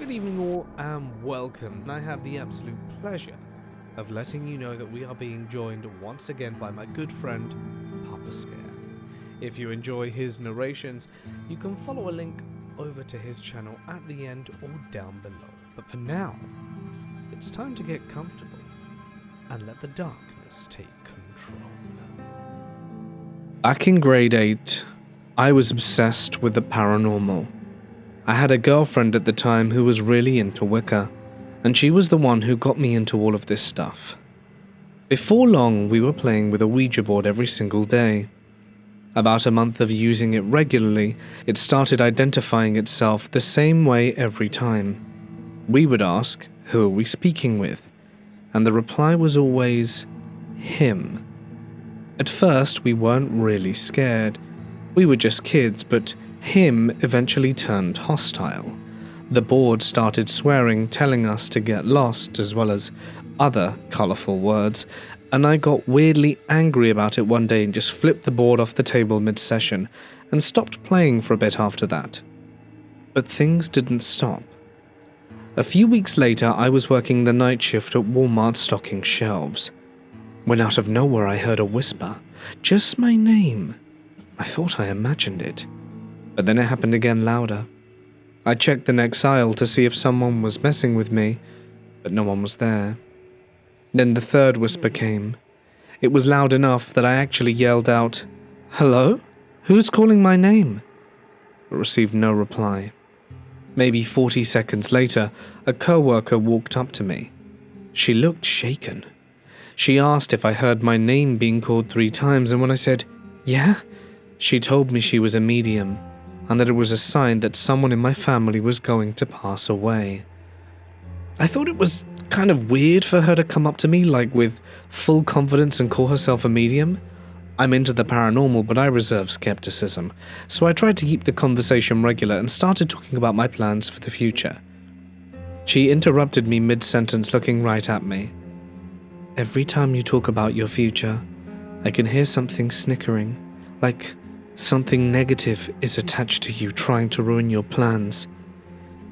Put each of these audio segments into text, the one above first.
Good evening all and welcome. I have the absolute pleasure of letting you know that we are being joined once again by my good friend, Papa Scare. If you enjoy his narrations, you can follow a link over to his channel at the end or down below. But for now, it's time to get comfortable and let the darkness take control. Back in grade 8, I was obsessed with the paranormal. I had a girlfriend at the time who was really into Wicca, and she was the one who got me into all of this stuff. Before long, we were playing with a Ouija board every single day. About a month of using it regularly, it started identifying itself the same way every time. We would ask, "Who are we speaking with?" And the reply was always, "him." At first, we weren't really scared. We were just kids, but him eventually turned hostile. The board started swearing, telling us to get lost, as well as other colourful words, and I got weirdly angry about it one day and just flipped the board off the table mid-session and stopped playing for a bit after that. But things didn't stop. A few weeks later, I was working the night shift at Walmart stocking shelves, when out of nowhere I heard a whisper, just my name. I thought I imagined it. But then it happened again louder. I checked the next aisle to see if someone was messing with me, but no one was there. Then the third whisper came. It was loud enough that I actually yelled out, "Hello? Who's calling my name?" but received no reply. Maybe 40 seconds later, a coworker walked up to me. She looked shaken. She asked if I heard my name being called 3 times, and when I said, "Yeah," she told me she was a medium, and that it was a sign that someone in my family was going to pass away. I thought it was kind of weird for her to come up to me with full confidence and call herself a medium. I'm into the paranormal, but I reserve skepticism, so I tried to keep the conversation regular and started talking about my plans for the future. She interrupted me mid-sentence, looking right at me. "Every time you talk about your future, I can hear something snickering, like something negative is attached to you trying to ruin your plans."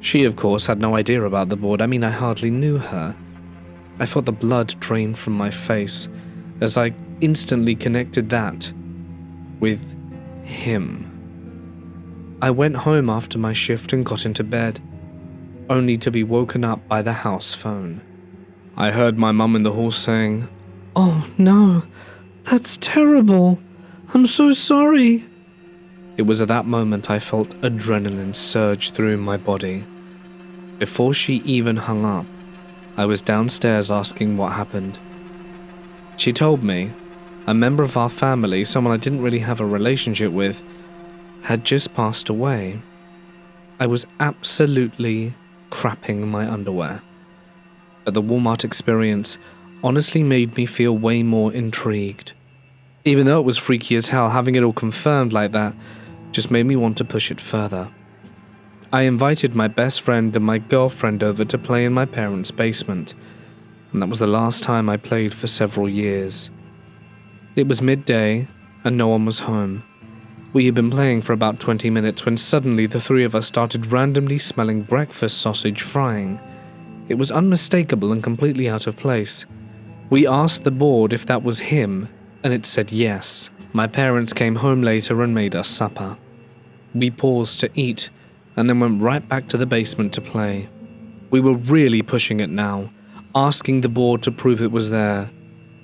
She, of course, had no idea about the board. I hardly knew her. I felt the blood drain from my face as I instantly connected that with him. I went home after my shift and got into bed, only to be woken up by the house phone. I heard my mum in the hall saying, "Oh no, that's terrible. I'm so sorry." It was at that moment I felt adrenaline surge through my body. Before she even hung up, I was downstairs asking what happened. She told me a member of our family, someone I didn't really have a relationship with, had just passed away. I was absolutely crapping my underwear. But the Walmart experience honestly made me feel way more intrigued. Even though it was freaky as hell, having it all confirmed like that just made me want to push it further. I invited my best friend and my girlfriend over to play in my parents' basement, and that was the last time I played for several years. It was midday, and no one was home. We had been playing for about 20 minutes when suddenly the 3 of us started randomly smelling breakfast sausage frying. It was unmistakable and completely out of place. We asked the board if that was him, and it said yes. My parents came home later and made us supper. We paused to eat, and then went right back to the basement to play. We were really pushing it now, asking the board to prove it was there.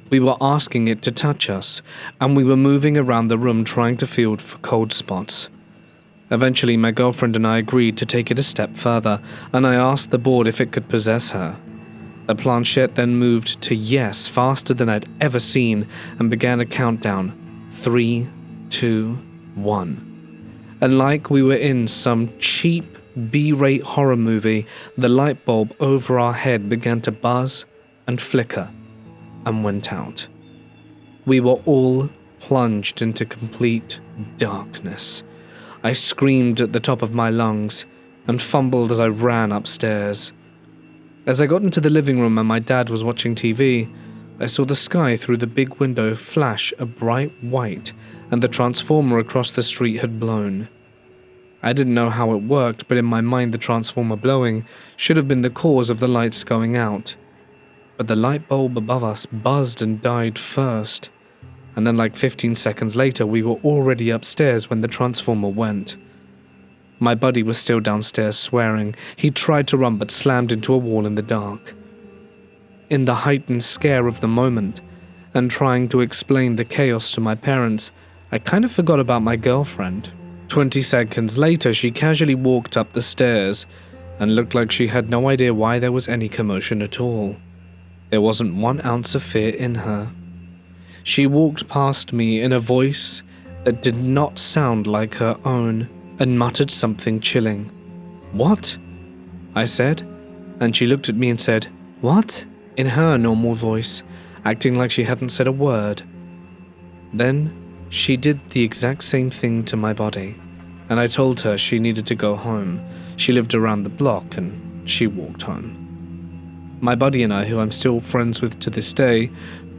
We were asking it to touch us, and we were moving around the room trying to feel for cold spots. Eventually, my girlfriend and I agreed to take it a step further, and I asked the board if it could possess her. The planchette then moved to yes faster than I'd ever seen and began a countdown. 3, 2, 1. And like we were in some cheap B-rate horror movie, the light bulb over our head began to buzz and flicker and went out. We were all plunged into complete darkness. I screamed at the top of my lungs and fumbled as I ran upstairs. As I got into the living room and my dad was watching TV, I saw the sky through the big window flash a bright white, and the transformer across the street had blown. I didn't know how it worked, but in my mind the transformer blowing should have been the cause of the lights going out. But the light bulb above us buzzed and died first, and then like 15 seconds later we were already upstairs when the transformer went. My buddy was still downstairs swearing. He tried to run but slammed into a wall in the dark. In the heightened scare of the moment, and trying to explain the chaos to my parents, I kind of forgot about my girlfriend. 20 seconds later, she casually walked up the stairs and looked like she had no idea why there was any commotion at all. There wasn't 1 ounce of fear in her. She walked past me in a voice that did not sound like her own and muttered something chilling. "What?" I said, and she looked at me and said, "What?" in her normal voice, acting like she hadn't said a word. Then she did the exact same thing to my body, and I told her she needed to go home. She lived around the block and she walked home. My buddy and I, who I'm still friends with to this day,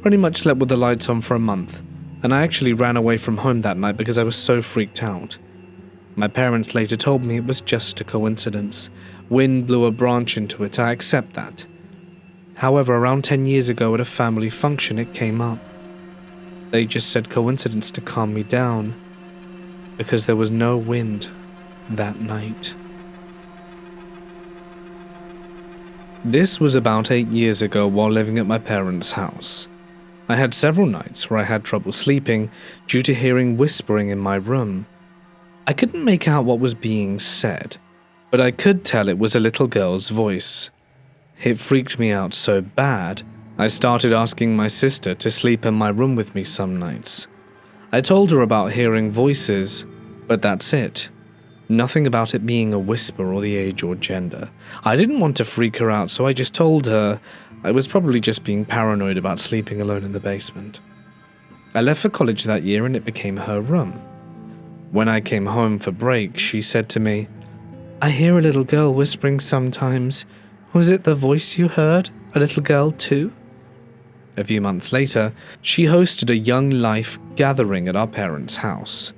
pretty much slept with the lights on for a month, and I actually ran away from home that night because I was so freaked out. My parents later told me it was just a coincidence. Wind blew a branch into it, I accept that. However, around 10 years ago at a family function it came up. They just said coincidence to calm me down, because there was no wind that night. This was about 8 years ago while living at my parents' house. I had several nights where I had trouble sleeping due to hearing whispering in my room. I couldn't make out what was being said, but I could tell it was a little girl's voice. It freaked me out so bad, I started asking my sister to sleep in my room with me some nights. I told her about hearing voices, but that's it. Nothing about it being a whisper or the age or gender. I didn't want to freak her out, so I just told her I was probably just being paranoid about sleeping alone in the basement. I left for college that year and it became her room. When I came home for break, she said to me, "I hear a little girl whispering sometimes. Was it the voice you heard? A little girl too?" A few months later, she hosted a young life gathering at our parents' house.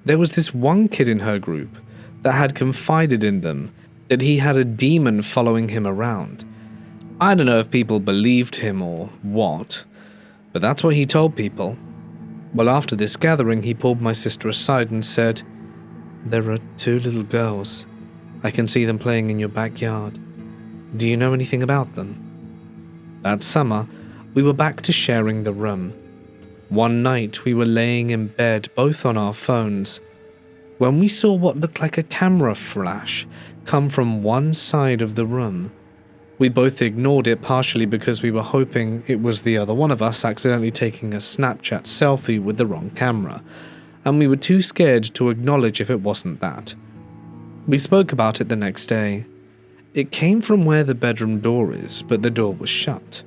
There was this one kid in her group that had confided in them that he had a demon following him around. I don't know if people believed him or what, but that's what he told people. Well, after this gathering, he pulled my sister aside and said, "There are 2 little girls. I can see them playing in your backyard. Do you know anything about them?" That summer, we were back to sharing the room. One night, we were laying in bed, both on our phones, when we saw what looked like a camera flash come from one side of the room. We both ignored it, partially because we were hoping it was the other one of us accidentally taking a Snapchat selfie with the wrong camera, and we were too scared to acknowledge if it wasn't that. We spoke about it the next day. It came from where the bedroom door is, but the door was shut.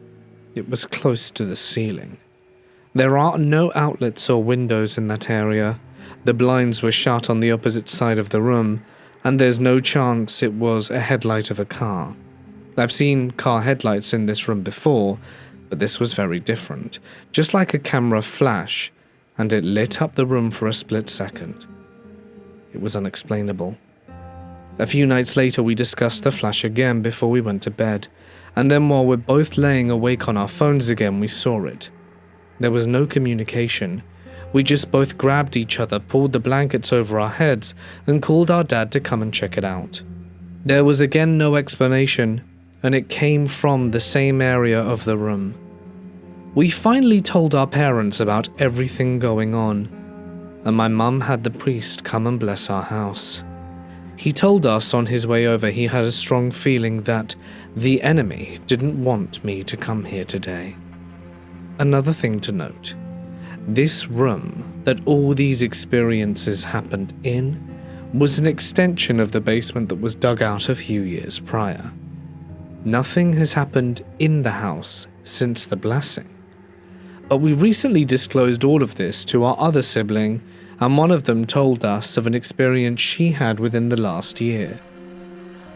It was close to the ceiling. There are no outlets or windows in that area. The blinds were shut on the opposite side of the room, and there's no chance it was a headlight of a car. I've seen car headlights in this room before, but this was very different. Just like a camera flash, and it lit up the room for a split second. It was unexplainable. A few nights later, we discussed the flash again before we went to bed, and then while we're both laying awake on our phones again, we saw it. There was no communication. We just both grabbed each other, pulled the blankets over our heads, and called our dad to come and check it out. There was again no explanation, and it came from the same area of the room. We finally told our parents about everything going on, and my mum had the priest come and bless our house. He told us on his way over he had a strong feeling that the enemy didn't want me to come here today. Another thing to note, this room that all these experiences happened in was an extension of the basement that was dug out a few years prior. Nothing has happened in the house since the blessing. But we recently disclosed all of this to our other sibling, and one of them told us of an experience she had within the last year.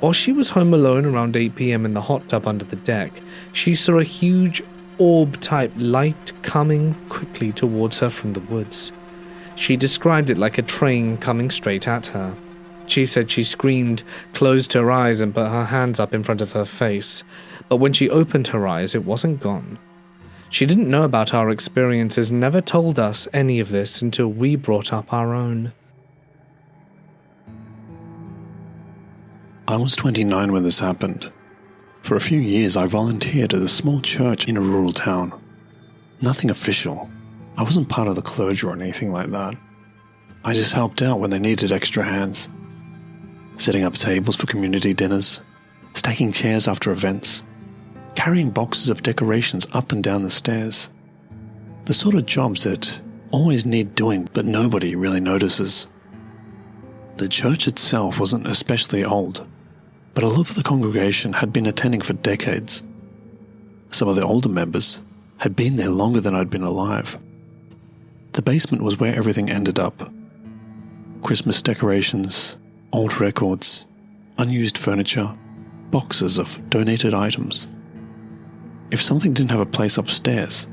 While she was home alone around 8 p.m. in the hot tub under the deck, she saw a huge orb-type light coming quickly towards her from the woods. She described it like a train coming straight at her. She said she screamed, closed her eyes and put her hands up in front of her face, but when she opened her eyes, it wasn't gone. She didn't know about our experiences, never told us any of this until we brought up our own. I was 29 when this happened. For a few years I volunteered at a small church in a rural town. Nothing official. I wasn't part of the clergy or anything like that. I just helped out when they needed extra hands. Setting up tables for community dinners, stacking chairs after events, carrying boxes of decorations up and down the stairs. The sort of jobs that always need doing but nobody really notices. The church itself wasn't especially old, but a lot of the congregation had been attending for decades. Some of the older members had been there longer than I'd been alive. The basement was where everything ended up. Christmas decorations, old records, unused furniture, boxes of donated items. If something didn't have a place upstairs,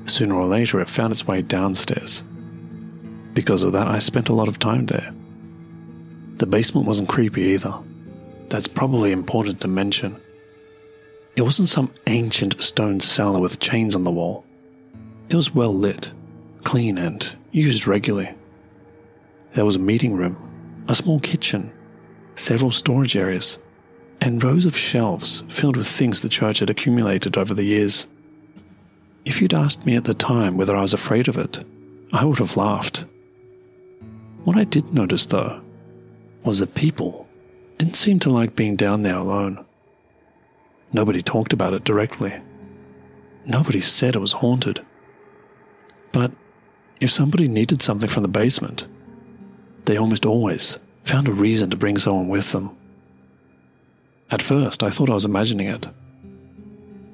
sooner or later it found its way downstairs. Because of that, I spent a lot of time there. The basement wasn't creepy either. That's probably important to mention. It wasn't some ancient stone cellar with chains on the wall. It was well lit, clean and used regularly. There was a meeting room, a small kitchen, several storage areas, and rows of shelves filled with things the church had accumulated over the years. If you'd asked me at the time whether I was afraid of it, I would have laughed. What I did notice, though, was that people didn't seem to like being down there alone. Nobody talked about it directly. Nobody said it was haunted. But if somebody needed something from the basement, they almost always found a reason to bring someone with them. At first, I thought I was imagining it.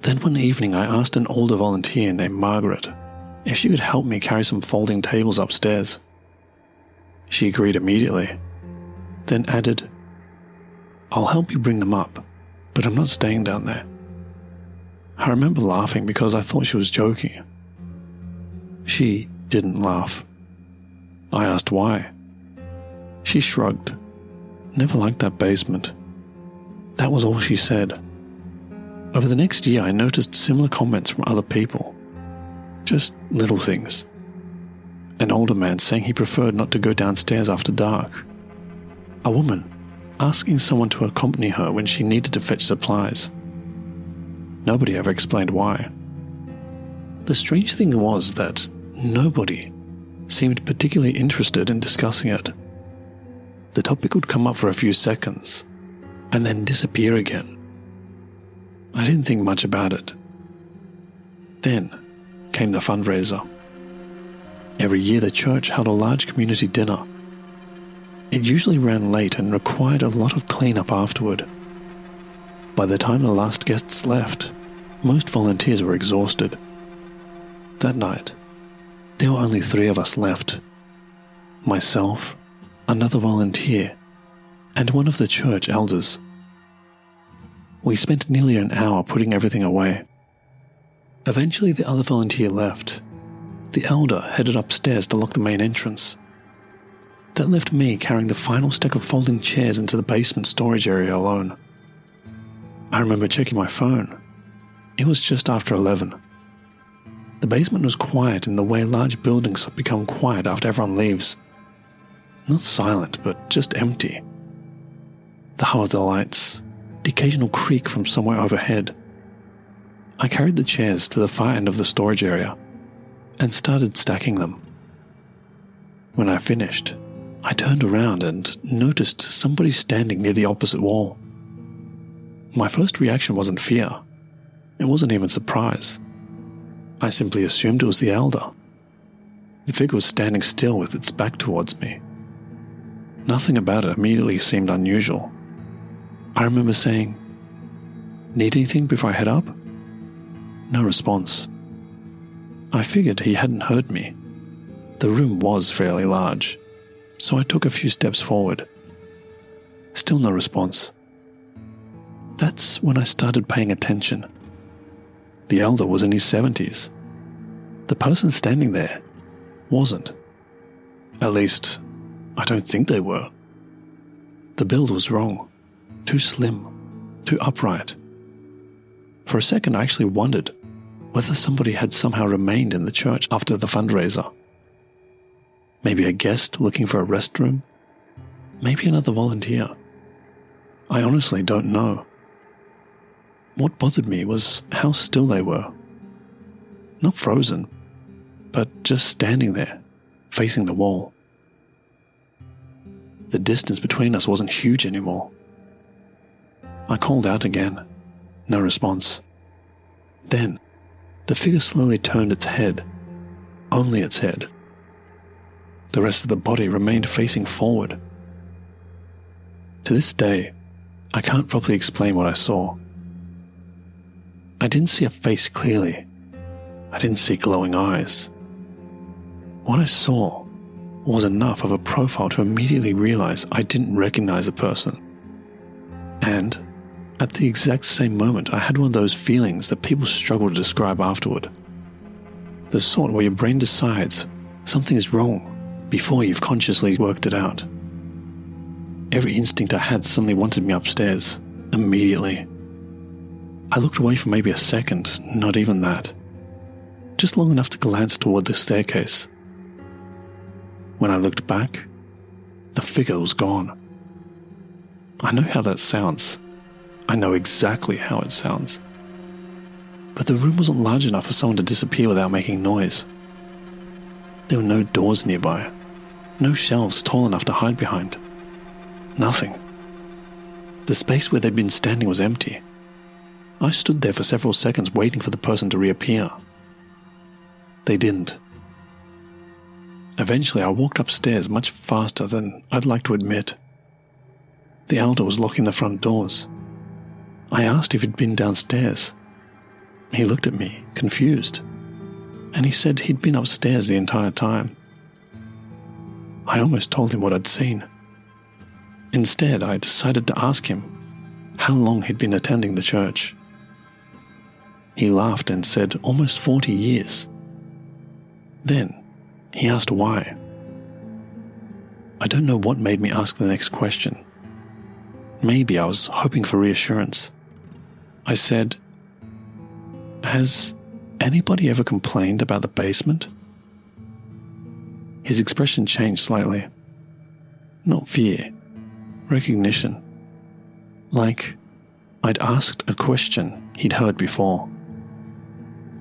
Then one evening, I asked an older volunteer named Margaret if she could help me carry some folding tables upstairs. She agreed immediately, then added, "I'll help you bring them up, but I'm not staying down there." I remember laughing because I thought she was joking. She didn't laugh. I asked why. She shrugged. Never liked that basement. That was all she said. Over the next year, I noticed similar comments from other people. Just little things. An older man saying he preferred not to go downstairs after dark. A woman asking someone to accompany her when she needed to fetch supplies. Nobody ever explained why. The strange thing was that nobody seemed particularly interested in discussing it. The topic would come up for a few seconds, and then disappear again. I didn't think much about it. Then came the fundraiser. Every year the church held a large community dinner. It usually ran late and required a lot of cleanup afterward. By the time the last guests left, most volunteers were exhausted. That night, there were only 3 of us left. Myself, another volunteer, and one of the church elders. We spent nearly an hour putting everything away. Eventually the other volunteer left. The elder headed upstairs to lock the main entrance. That left me carrying the final stack of folding chairs into the basement storage area alone. I remember checking my phone. It was just after 11. The basement was quiet in the way large buildings become quiet after everyone leaves. Not silent, but just empty. The hum of the lights, the occasional creak from somewhere overhead. I carried the chairs to the far end of the storage area and started stacking them. When I finished, I turned around and noticed somebody standing near the opposite wall. My first reaction wasn't fear. It wasn't even surprise. I simply assumed it was the elder. The figure was standing still with its back towards me. Nothing about it immediately seemed unusual. I remember saying, "Need anything before I head up?" No response. I figured he hadn't heard me. The room was fairly large, so I took a few steps forward. Still no response. That's when I started paying attention. The elder was in his 70s. The person standing there wasn't. At least, I don't think they were. The build was wrong. Too slim. Too upright. For a second I actually wondered whether somebody had somehow remained in the church after the fundraiser. Maybe a guest looking for a restroom? Maybe another volunteer. I honestly don't know. What bothered me was how still they were. Not frozen, but just standing there, facing the wall. The distance between us wasn't huge anymore. I called out again. No response. Then, the figure slowly turned its head. Only its head. The rest of the body remained facing forward. To this day, I can't properly explain what I saw. I didn't see a face clearly. I didn't see glowing eyes. What I saw was enough of a profile to immediately realize I didn't recognize the person. And at the exact same moment, I had one of those feelings that people struggle to describe afterward. The sort where your brain decides something is wrong before you've consciously worked it out. Every instinct I had suddenly wanted me upstairs, immediately. I looked away for maybe a second, not even that. Just long enough to glance toward the staircase. When I looked back, the figure was gone. I know how that sounds. I know exactly how it sounds. But the room wasn't large enough for someone to disappear without making noise. There were no doors nearby, no shelves tall enough to hide behind. Nothing. The space where they'd been standing was empty. I stood there for several seconds waiting for the person to reappear. They didn't. Eventually I walked upstairs much faster than I'd like to admit. The elder was locking the front doors. I asked if he'd been downstairs. He looked at me, confused, and he said he'd been upstairs the entire time. I almost told him what I'd seen. Instead, I decided to ask him how long he'd been attending the church. He laughed and said almost 40 years. Then, he asked why. I don't know what made me ask the next question. Maybe I was hoping for reassurance. I said, "Has anybody ever complained about the basement?" His expression changed slightly. Not fear, recognition. Like I'd asked a question he'd heard before.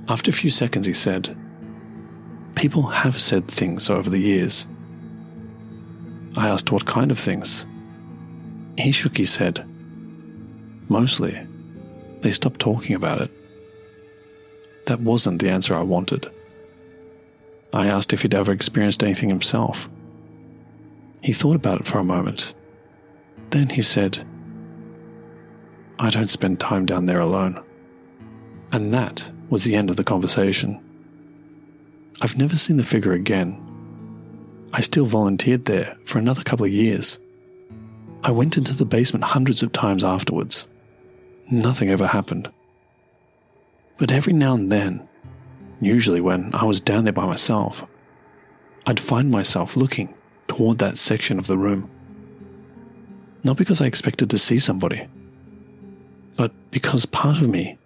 After a few seconds he said, "People have said things over the years." I asked what kind of things. He shook his head. Mostly, they stopped talking about it. That wasn't the answer I wanted. I asked if he'd ever experienced anything himself. He thought about it for a moment. Then he said, "I don't spend time down there alone." And that was the end of the conversation. I've never seen the figure again. I still volunteered there for another couple of years. I went into the basement hundreds of times afterwards. Nothing ever happened. But every now and then, usually when I was down there by myself, I'd find myself looking toward that section of the room. Not because I expected to see somebody, but because part of me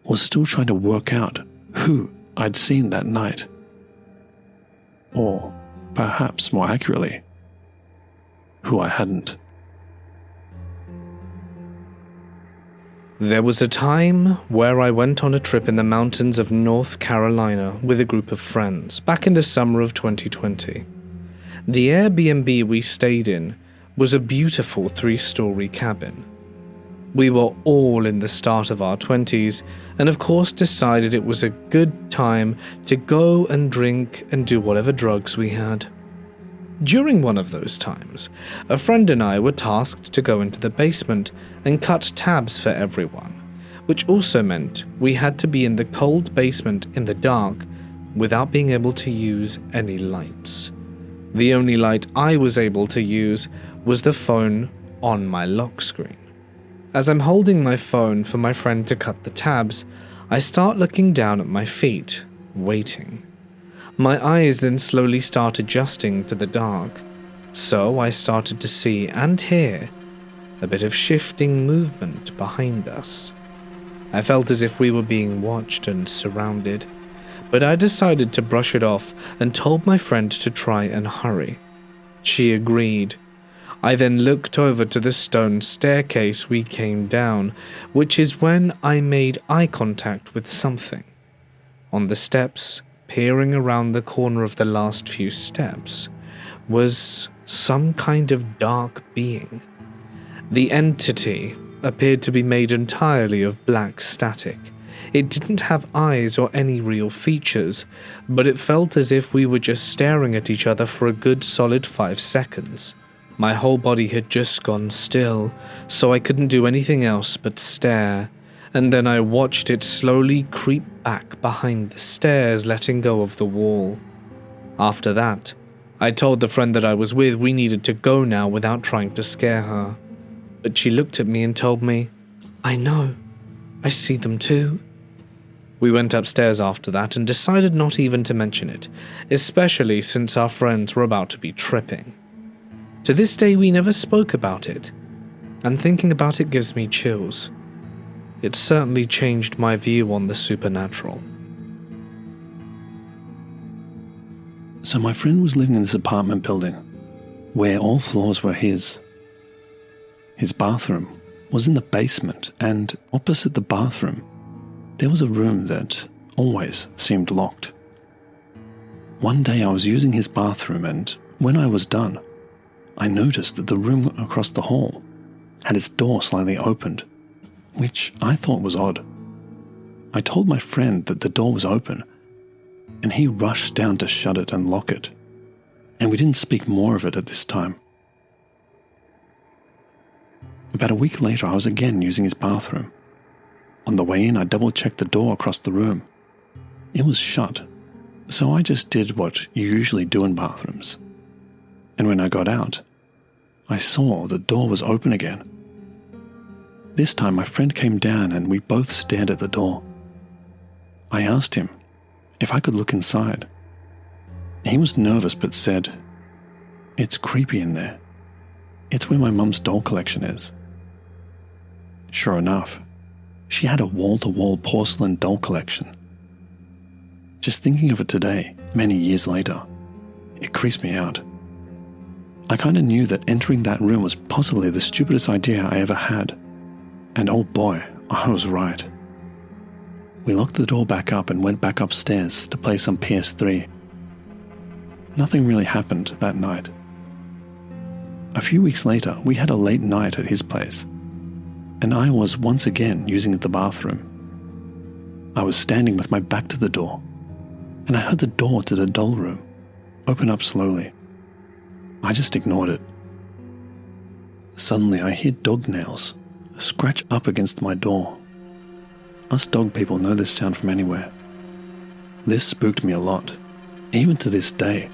was still trying to work out who I'd seen that night. Or, perhaps more accurately, who I hadn't. There was a time where I went on a trip in the mountains of North Carolina with a group of friends back in the summer of 2020. The Airbnb we stayed in was a beautiful 3-story cabin. We were all in the start of our 20s and of course decided it was a good time to go and drink and do whatever drugs we had. During one of those times, a friend and I were tasked to go into the basement and cut tabs for everyone, which also meant we had to be in the cold basement in the dark without being able to use any lights. The only light I was able to use was the phone on my lock screen. As I'm holding my phone for my friend to cut the tabs, I start looking down at my feet, waiting. My eyes then slowly start adjusting to the dark. So I started to see and hear a bit of shifting movement behind us. I felt as if we were being watched and surrounded, but I decided to brush it off and told my friend to try and hurry. She agreed. I then looked over to the stone staircase we came down, which is when I made eye contact with something. On the steps, peering around the corner of the last few steps, was some kind of dark being. The entity appeared to be made entirely of black static. It didn't have eyes or any real features, but it felt as if we were just staring at each other for a good solid 5 seconds. My whole body had just gone still, so I couldn't do anything else but stare, and then I watched it slowly creep back behind the stairs, letting go of the wall. After that, I told the friend that I was with we needed to go now without trying to scare her. But she looked at me and told me, "I know, I see them too." We went upstairs after that and decided not even to mention it, especially since our friends were about to be tripping. To this day we never spoke about it, and thinking about it gives me chills. It certainly changed my view on the supernatural. So my friend was living in this apartment building, where all floors were his. His bathroom was in the basement, and opposite the bathroom, there was a room that always seemed locked. One day I was using his bathroom, and when I was done, I noticed that the room across the hall had its door slightly opened, which I thought was odd. I told my friend that the door was open, and he rushed down to shut it and lock it, and we didn't speak more of it at this time. About a week later, I was again using his bathroom. On the way in, I double-checked the door across the room. It was shut, so I just did what you usually do in bathrooms. And when I got out, I saw the door was open again. This time my friend came down and we both stared at the door. I asked him if I could look inside. He was nervous but said, "It's creepy in there. It's where my mum's doll collection is." Sure enough, she had a wall-to-wall porcelain doll collection. Just thinking of it today, many years later, it creeps me out. I kinda knew that entering that room was possibly the stupidest idea I ever had. And oh boy, I was right. We locked the door back up and went back upstairs to play some PS3. Nothing really happened that night. A few weeks later, we had a late night at his place, and I was once again using the bathroom. I was standing with my back to the door, and I heard the door to the doll room open up slowly. I just ignored it. Suddenly I hear dog nails scratch up against my door. Us dog people know this sound from anywhere. This spooked me a lot, even to this day.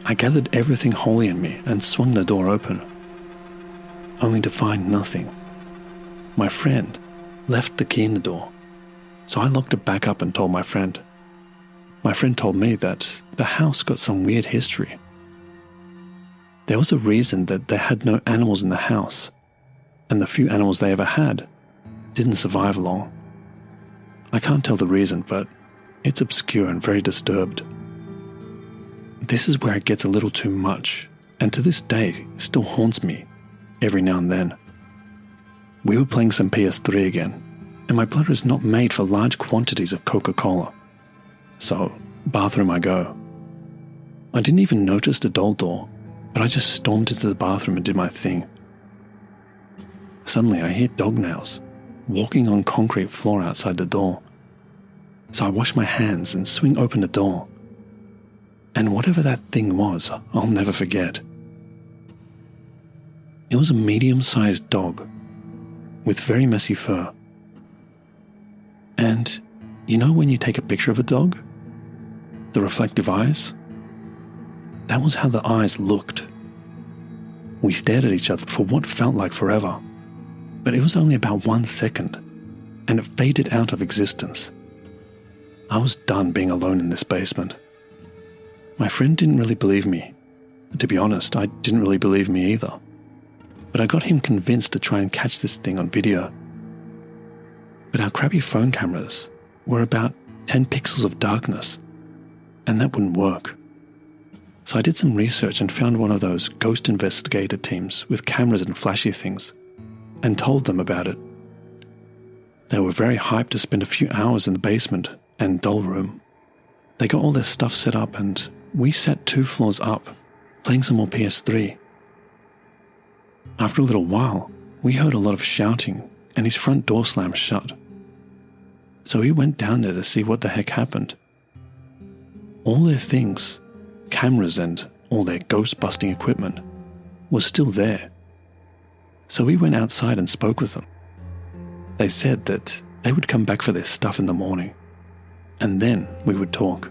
I gathered everything holy in me and swung the door open, only to find nothing. My friend left the key in the door, so I locked it back up and told my friend. My friend told me that the house got some weird history. There was a reason that they had no animals in the house, and the few animals they ever had didn't survive long. I can't tell the reason, but it's obscure and very disturbed. This is where it gets a little too much, and to this day still haunts me every now and then. We were playing some PS3 again, and my bladder is not made for large quantities of Coca-Cola. So, bathroom I go. I didn't even notice the doll door, but I just stormed into the bathroom and did my thing. Suddenly I hear dog nails walking on concrete floor outside the door. So I wash my hands and swing open the door. And whatever that thing was, I'll never forget. It was a medium-sized dog with very messy fur. And you know when you take a picture of a dog? The reflective eyes? That was how the eyes looked. We stared at each other for what felt like forever, but it was only about 1 second, and it faded out of existence. I was done being alone in this basement. My friend didn't really believe me, To be honest, I didn't really believe me either. But I got him convinced to try and catch this thing on video. But our crappy phone cameras were about 10 pixels of darkness, and that wouldn't work. So I did some research and found one of those ghost investigator teams with cameras and flashy things, and told them about it. They were very hyped to spend a few hours in the basement and doll room. They got all their stuff set up, and we sat 2 floors up, playing some more PS3. After a little while, we heard a lot of shouting, and his front door slammed shut. So we went down there to see what the heck happened. All their things, cameras and all their ghost-busting equipment, was still there. So we went outside and spoke with them. They said that they would come back for their stuff in the morning, and then we would talk.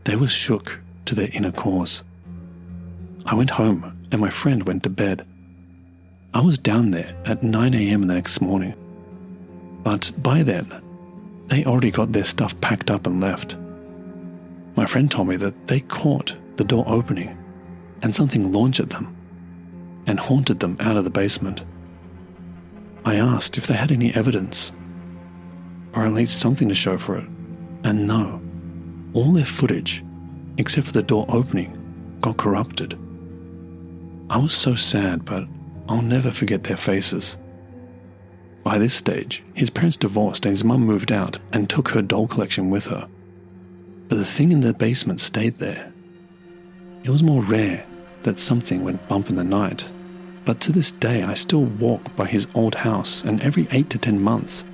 They were shook to their inner cores. I went home and my friend went to bed. I was down there at 9 a.m. the next morning. But by then, they already got their stuff packed up and left. My friend told me that they caught the door opening and something launched at them and haunted them out of the basement. I asked if they had any evidence, or at least something to show for it, and no, all their footage, except for the door opening, got corrupted. I was so sad, but I'll never forget their faces. By this stage, his parents divorced and his mum moved out and took her doll collection with her. But the thing in the basement stayed there. It was more rare that something went bump in the night, but to this day I still walk by his old house, and every 8 to 10 months,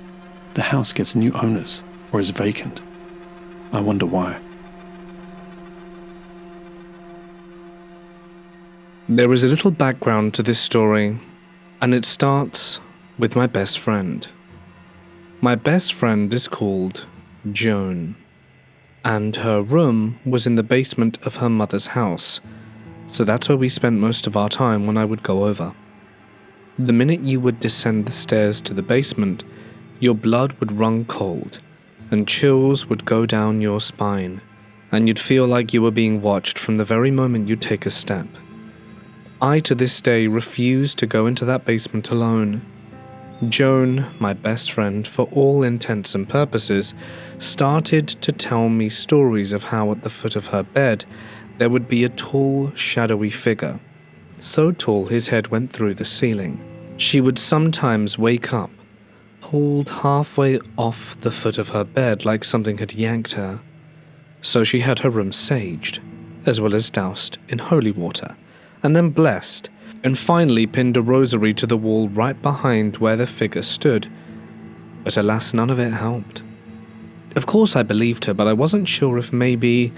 the house gets new owners or is vacant. I wonder why. There is a little background to this story, and it starts with my best friend. My best friend is called Joan, and her room was in the basement of her mother's house, so that's where we spent most of our time when I would go over. The minute you would descend the stairs to the basement, your blood would run cold, and chills would go down your spine, and you'd feel like you were being watched from the very moment you take a step. I, to this day, refuse to go into that basement alone. Joan, my best friend, for all intents and purposes, started to tell me stories of how at the foot of her bed there would be a tall, shadowy figure, so tall his head went through the ceiling. She would sometimes wake up, pulled halfway off the foot of her bed like something had yanked her. So she had her room saged, as well as doused in holy water, and then blessed, and finally pinned a rosary to the wall right behind where the figure stood. But alas, none of it helped. Of course I believed her, but I wasn't sure if maybe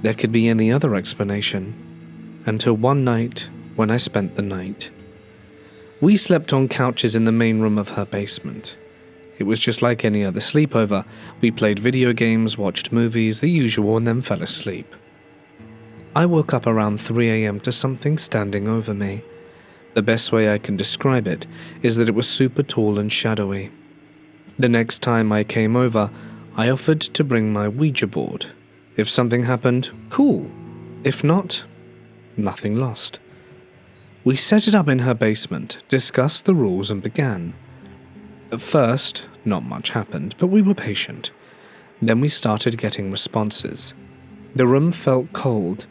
there could be any other explanation, until one night when I spent the night. We slept on couches in the main room of her basement. It was just like any other sleepover. We played video games, watched movies, the usual, and then fell asleep. I woke up around 3 a.m. to something standing over me. The best way I can describe it is that it was super tall and shadowy. The next time I came over, I offered to bring my Ouija board. If something happened, cool. If not, nothing lost. We set it up in her basement, discussed the rules, and began. At first, not much happened, but we were patient. Then we started getting responses. The room felt cold.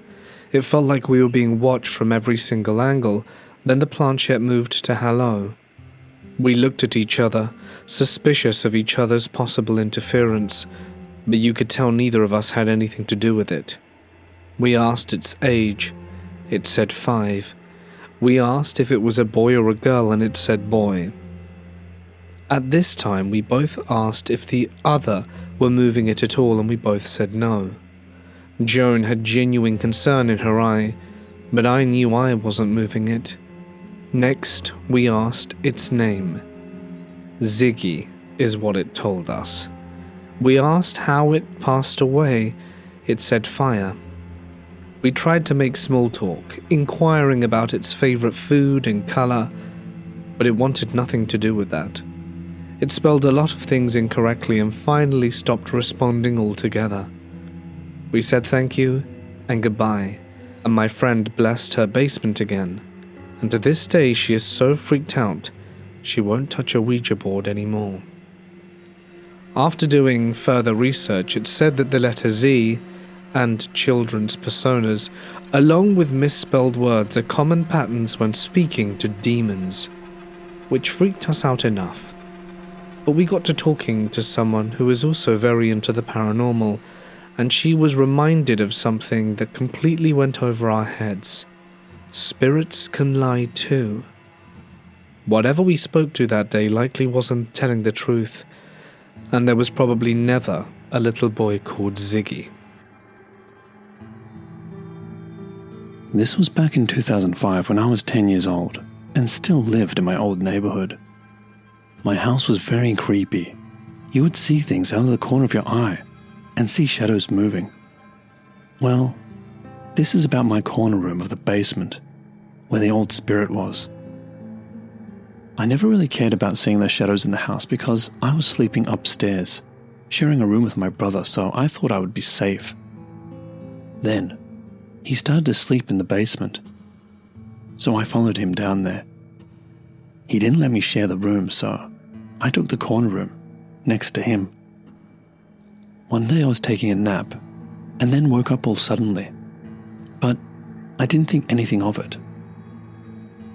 It felt like we were being watched from every single angle. Then the planchette moved to hello. We looked at each other, suspicious of each other's possible interference, but you could tell neither of us had anything to do with it. We asked its age. It said 5. We asked if it was a boy or a girl, and it said boy. At this time, we both asked if the other were moving it at all, and we both said no. Joan had genuine concern in her eye, but I knew I wasn't moving it. Next, we asked its name. Ziggy is what it told us. We asked how it passed away. It said fire. We tried to make small talk, inquiring about its favorite food and color, but it wanted nothing to do with that. It spelled a lot of things incorrectly and finally stopped responding altogether. We said thank you and goodbye, and my friend blessed her basement again, and to this day she is so freaked out she won't touch a Ouija board anymore. After doing further research, it said that the letter Z and children's personas, along with misspelled words, are common patterns when speaking to demons, which freaked us out enough. But we got to talking to someone who is also very into the paranormal, and she was reminded of something that completely went over our heads. Spirits can lie too. Whatever we spoke to that day likely wasn't telling the truth, and there was probably never a little boy called Ziggy. This was back in 2005 when I was 10 years old and still lived in my old neighborhood. My house was very creepy. You would see things out of the corner of your eye and see shadows moving. Well, this is about my corner room of the basement, where the old spirit was. I never really cared about seeing the shadows in the house because I was sleeping upstairs, sharing a room with my brother, so I thought I would be safe. Then, he started to sleep in the basement, so I followed him down there. He didn't let me share the room, so I took the corner room next to him. One day I was taking a nap and then woke up all suddenly, but I didn't think anything of it.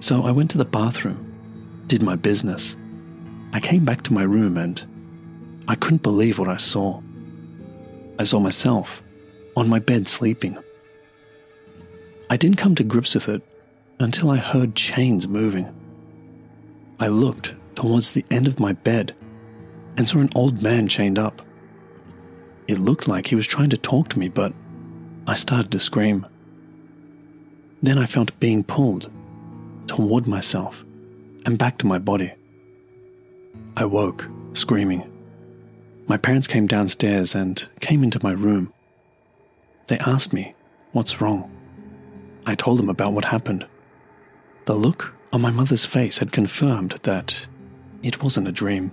So I went to the bathroom, did my business. I came back to my room and I couldn't believe what I saw. I saw myself on my bed sleeping. I didn't come to grips with it until I heard chains moving. I looked towards the end of my bed and saw an old man chained up. It looked like he was trying to talk to me, but I started to scream. Then I felt being pulled toward myself and back to my body. I woke, screaming. My parents came downstairs and came into my room. They asked me, "What's wrong?" I told them about what happened. The look on my mother's face had confirmed that it wasn't a dream.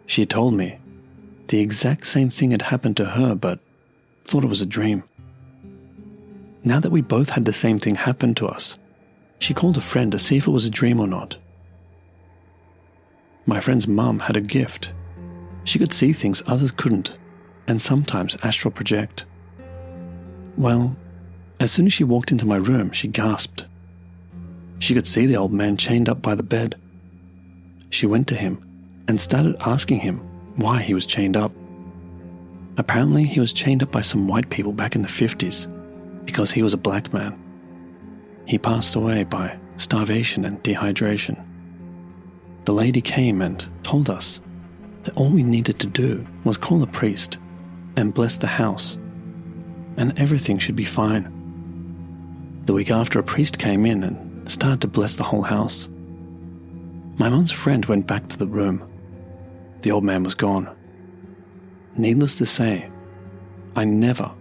She had told me the exact same thing had happened to her, but thought it was a dream. Now that we both had the same thing happen to us, she called a friend to see if it was a dream or not. My friend's mum had a gift. She could see things others couldn't, and sometimes astral project. Well, as soon as she walked into my room, she gasped. She could see the old man chained up by the bed. She went to him and started asking him why he was chained up. Apparently, he was chained up by some white people back in the 50s because he was a black man. He passed away by starvation and dehydration. The lady came and told us that all we needed to do was call a priest and bless the house, and everything should be fine. The week after, a priest came in and started to bless the whole house. My mum's friend went back to the room. The old man was gone. Needless to say, I never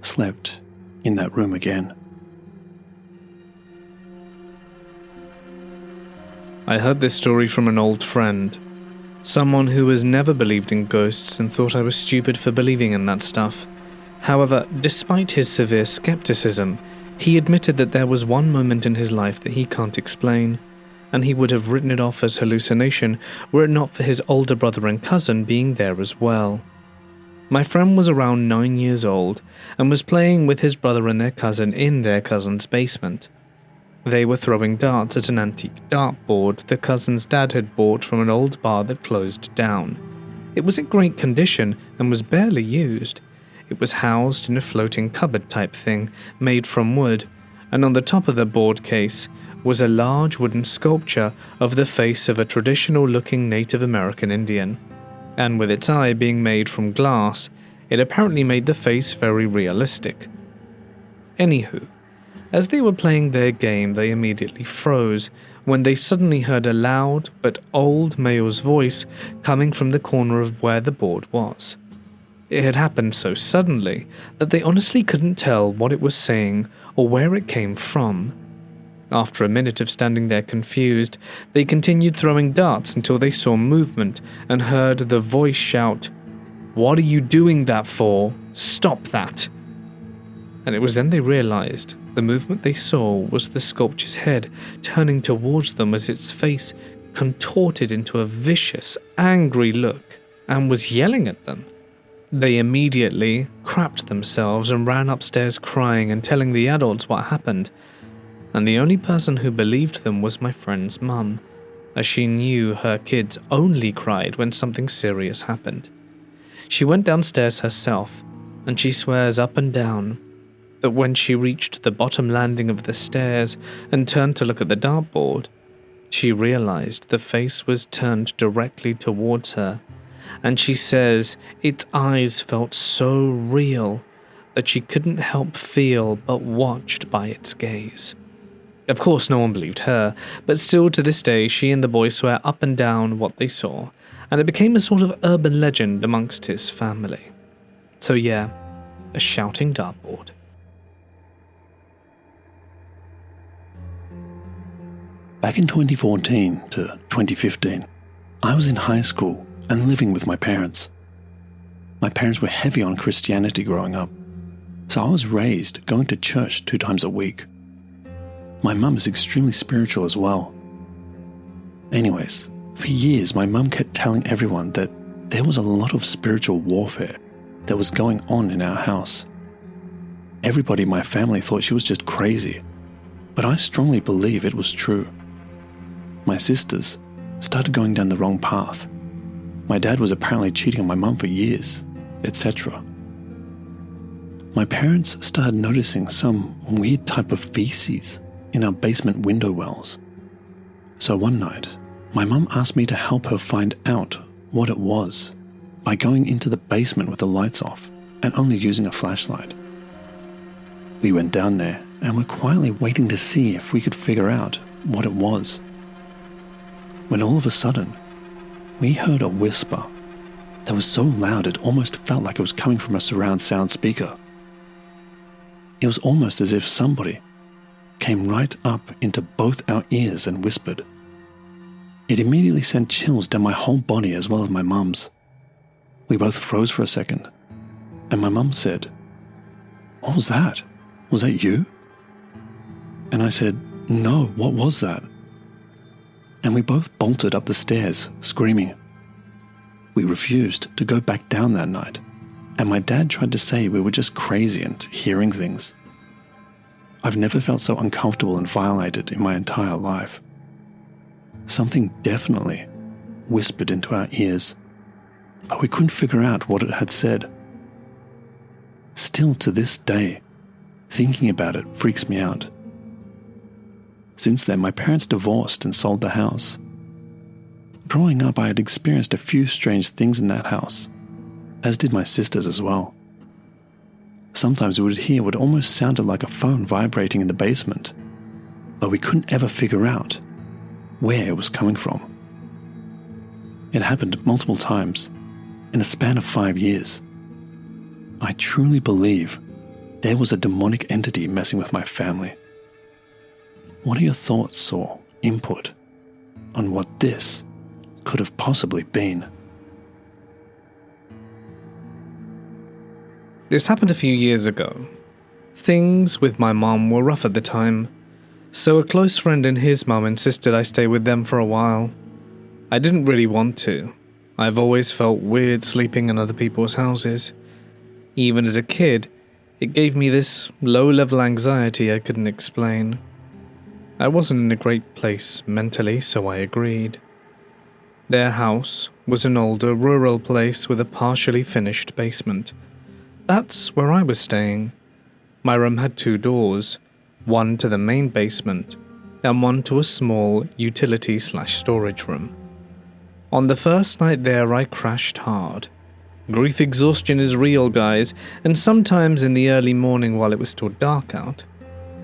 slept in that room again. I heard this story from an old friend, someone who has never believed in ghosts and thought I was stupid for believing in that stuff. However, despite his severe skepticism, he admitted that there was one moment in his life that he can't explain, and he would have written it off as hallucination were it not for his older brother and cousin being there as well. My friend was around 9 years old and was playing with his brother and their cousin in their cousin's basement. They were throwing darts at an antique dartboard the cousin's dad had bought from an old bar that closed down. It was in great condition and was barely used. It was housed in a floating cupboard type thing made from wood, and on the top of the board case was a large wooden sculpture of the face of a traditional-looking Native American Indian. And with its eye being made from glass, it apparently made the face very realistic. Anywho, as they were playing their game, they immediately froze when they suddenly heard a loud but old male's voice coming from the corner of where the board was. It had happened so suddenly that they honestly couldn't tell what it was saying or where it came from. After a minute of standing there confused, they continued throwing darts until they saw movement and heard the voice shout, "What are you doing that for? Stop that!" And it was then they realized The movement they saw was the sculpture's head turning towards them as its face contorted into a vicious, angry look and was yelling at them. They immediately crapped themselves and ran upstairs crying and telling the adults what happened, and the only person who believed them was my friend's mum, as she knew her kids only cried when something serious happened. She went downstairs herself, and she swears up and down that when she reached the bottom landing of the stairs and turned to look at the dartboard, she realized the face was turned directly towards her, and she says its eyes felt so real that she couldn't help feel but watched by its gaze. Of course, no one believed her, but still to this day she and the boy swear up and down what they saw, and it became a sort of urban legend amongst his family. So yeah, a shouting dartboard. Back in 2014 to 2015, I was in high school and living with my parents. My parents were heavy on Christianity growing up, so I was raised going to church 2 times a week. My mum is extremely spiritual as well. Anyways, for years my mum kept telling everyone that there was a lot of spiritual warfare that was going on in our house. Everybody in my family thought she was just crazy, but I strongly believe it was true. My sisters started going down the wrong path. My dad was apparently cheating on my mum for years, etc. My parents started noticing some weird type of feces in our basement window wells. So one night, my mum asked me to help her find out what it was by going into the basement with the lights off and only using a flashlight. We went down there and were quietly waiting to see if we could figure out what it was. When all of a sudden, we heard a whisper that was so loud it almost felt like it was coming from a surround sound speaker. It was almost as if somebody came right up into both our ears and whispered. It immediately sent chills down my whole body as well as my mum's. We both froze for a second, and my mum said, "What was that? Was that you?" And I said, "No, what was that?" And we both bolted up the stairs, screaming. We refused to go back down that night, and my dad tried to say we were just crazy and hearing things. I've never felt so uncomfortable and violated in my entire life. Something definitely whispered into our ears, but we couldn't figure out what it had said. Still to this day, thinking about it freaks me out. Since then, my parents divorced and sold the house. Growing up, I had experienced a few strange things in that house, as did my sisters as well. Sometimes we would hear what almost sounded like a phone vibrating in the basement, but we couldn't ever figure out where it was coming from. It happened multiple times, in a span of 5 years. I truly believe there was a demonic entity messing with my family. What are your thoughts or input on what this could have possibly been? This happened a few years ago. Things with my mom were rough at the time, so a close friend and his mum insisted I stay with them for a while. I didn't really want to. I've always felt weird sleeping in other people's houses. Even as a kid, it gave me this low-level anxiety I couldn't explain. I wasn't in a great place mentally, so I agreed. Their house was an older, rural place with a partially finished basement. That's where I was staying. My room had 2 doors, one to the main basement and one to a small utility/storage room. On the first night there, I crashed hard. Grief exhaustion is real, guys, and sometimes in the early morning while it was still dark out,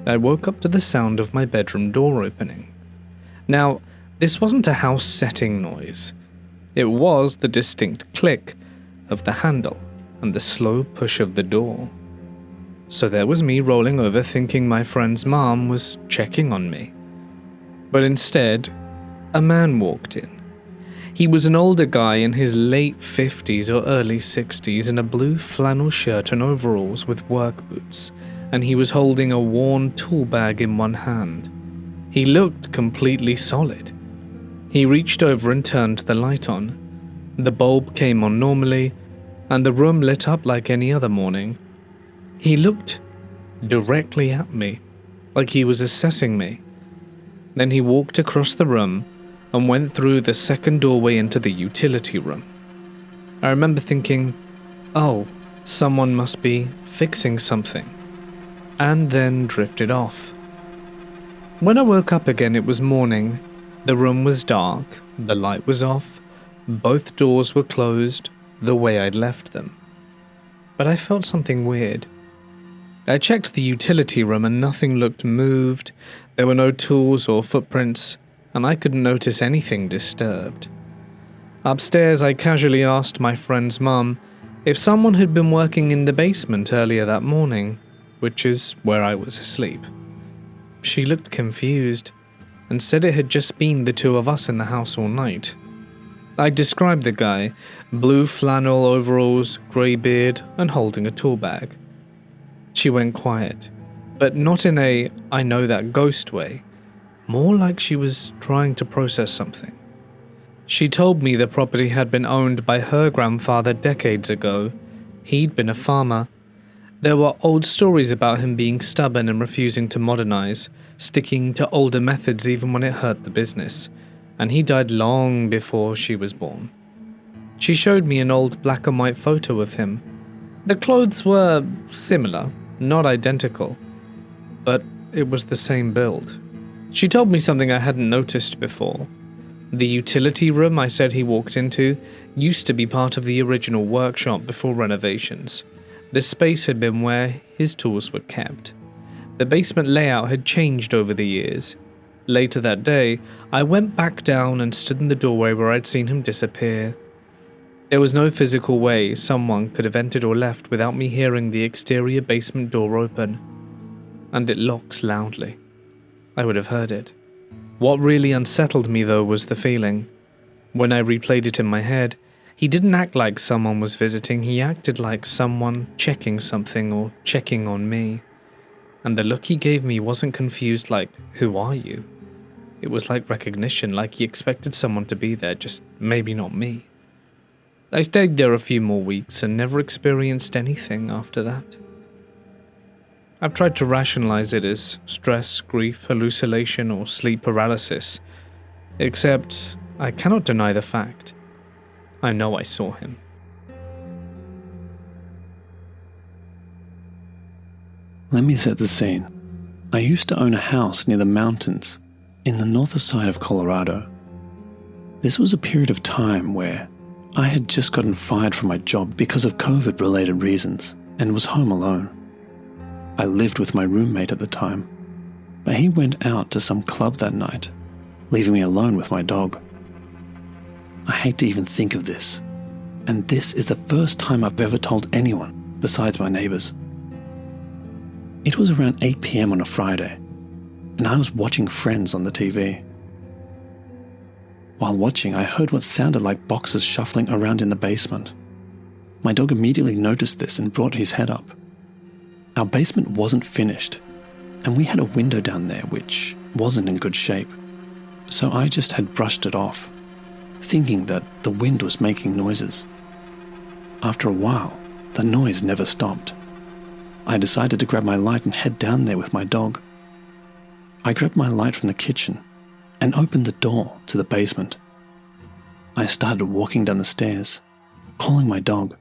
I woke up to the sound of my bedroom door opening. Now, this wasn't a house setting noise. It was the distinct click of the handle and the slow push of the door. So there was me rolling over thinking my friend's mom was checking on me. But instead, a man walked in. He was an older guy in his late 50s or early 60s in a blue flannel shirt and overalls with work boots, and he was holding a worn tool bag in one hand. He looked completely solid. He reached over and turned the light on. The bulb came on normally, and the room lit up like any other morning. He looked directly at me, like he was assessing me. Then he walked across the room and went through the second doorway into the utility room. I remember thinking, oh, someone must be fixing something, and then drifted off. When I woke up again, it was morning. The room was dark, the light was off, both doors were closed the way I'd left them. But I felt something weird. I checked the utility room and nothing looked moved. There were no tools or footprints, and I couldn't notice anything disturbed. Upstairs, I casually asked my friend's mum if someone had been working in the basement earlier that morning, which is where I was asleep. She looked confused and said it had just been the two of us in the house all night. I described the guy, blue flannel overalls, grey beard, and holding a tool bag. She went quiet, but not in a I know that ghost way, more like she was trying to process something. She told me the property had been owned by her grandfather decades ago. He'd been a farmer. There were old stories about him being stubborn and refusing to modernize, sticking to older methods even when it hurt the business, and he died long before she was born. She showed me an old black and white photo of him. The clothes were similar, not identical, but it was the same build. She told me something I hadn't noticed before. The utility room I said he walked into used to be part of the original workshop before renovations. This space had been where his tools were kept. The basement layout had changed over the years. Later that day, I went back down and stood in the doorway where I'd seen him disappear. There was no physical way someone could have entered or left without me hearing the exterior basement door open. And it locks loudly. I would have heard it. What really unsettled me, though, was the feeling. When I replayed it in my head, he didn't act like someone was visiting, he acted like someone checking something or checking on me. And the look he gave me wasn't confused like, who are you? It was like recognition, like he expected someone to be there, just maybe not me. I stayed there a few more weeks and never experienced anything after that. I've tried to rationalize it as stress, grief, hallucination, or sleep paralysis, except I cannot deny the fact. I know I saw him. Let me set the scene. I used to own a house near the mountains in the northern side of Colorado. This was a period of time where I had just gotten fired from my job because of COVID-related reasons and was home alone. I lived with my roommate at the time, but he went out to some club that night, leaving me alone with my dog. I hate to even think of this, and this is the first time I've ever told anyone besides my neighbors. It was around 8 p.m. on a Friday, and I was watching Friends on the TV. While watching, I heard what sounded like boxes shuffling around in the basement. My dog immediately noticed this and brought his head up. Our basement wasn't finished, and we had a window down there which wasn't in good shape, so I just had brushed it off, thinking that the wind was making noises. After a while, the noise never stopped. I decided to grab my light and head down there with my dog. I grabbed my light from the kitchen and opened the door to the basement. I started walking down the stairs, calling my dog.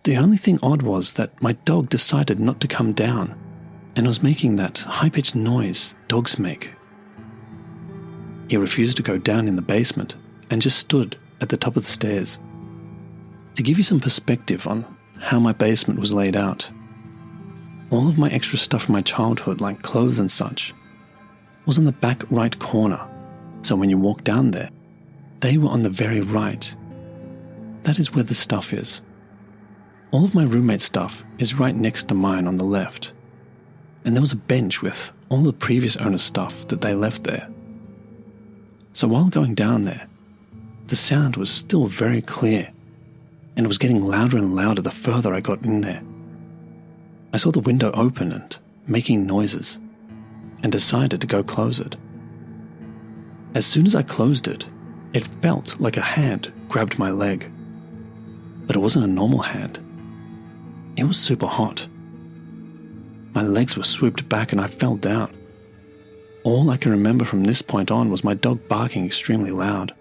The only thing odd was that my dog decided not to come down and was making that high-pitched noise dogs make. He refused to go down in the basement and just stood at the top of the stairs. To give you some perspective on how my basement was laid out, all of my extra stuff from my childhood, like clothes and such, was on the back right corner, so when you walk down there, they were on the very right. That is where the stuff is. All of my roommate's stuff is right next to mine on the left, and there was a bench with all the previous owner's stuff that they left there. So while going down there, the sound was still very clear, and it was getting louder and louder the further I got in there. I saw the window open and making noises, and decided to go close it. As soon as I closed it, it felt like a hand grabbed my leg. But it wasn't a normal hand. It was super hot. My legs were swooped back and I fell down. All I can remember from this point on was my dog barking extremely loud.